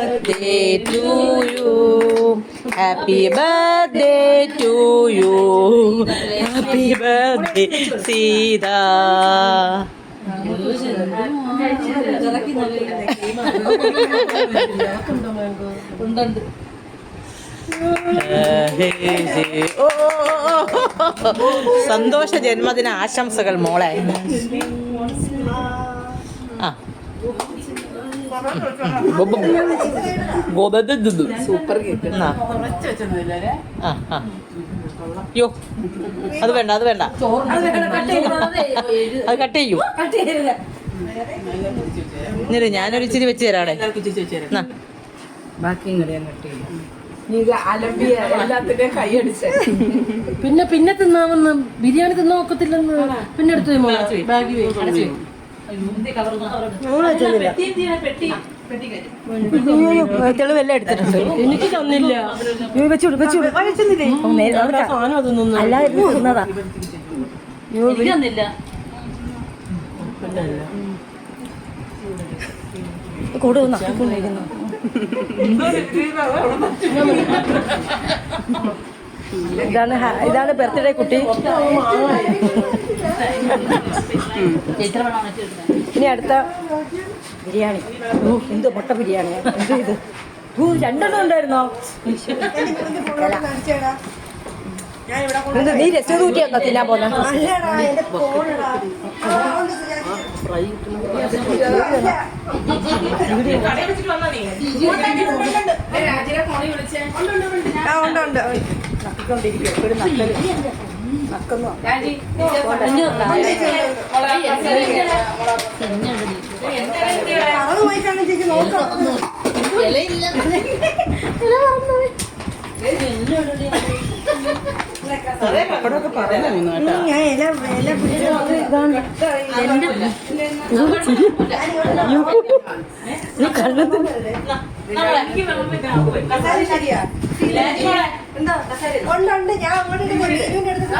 birthday to you. Happy birthday to you. Happy birthday, Sita. സന്തോഷ ജന്മദിന ആശംസകൾ മോളെ. Super cake. യോ അത് വേണ്ട, അത് വേണ്ട, അത് കട്ട് ചെയ്യൂ. ഞാനൊരു ഇച്ചിരി വെച്ച് തരാടെ. ബാക്കിയും കൂടെ കട്ട് ചെയ്യും. പിന്നെ തിന്നാമെന്ന് ബിരിയാണി തിന്നാൻ ഒക്കത്തില്ലെന്ന് പിന്നെ എടുത്തു ബാഗ് തെളിവെല്ലാം എടുത്തിട്ടുണ്ട്. എനിക്ക് തന്നില്ല. കൊടുക്കുന്ന ഇതാണ് ബർത്ത്ഡേ കുട്ടി. ഇനി അടുത്ത ബിരിയാണി. എന്തോ മുട്ട ബിരിയാണി. എന്തോ ഇത് രണ്ടെണ്ണം ഉണ്ടായിരുന്നോ? നീ രസ കൂട്ടിയാ തിന്നാൻ പോന്ന.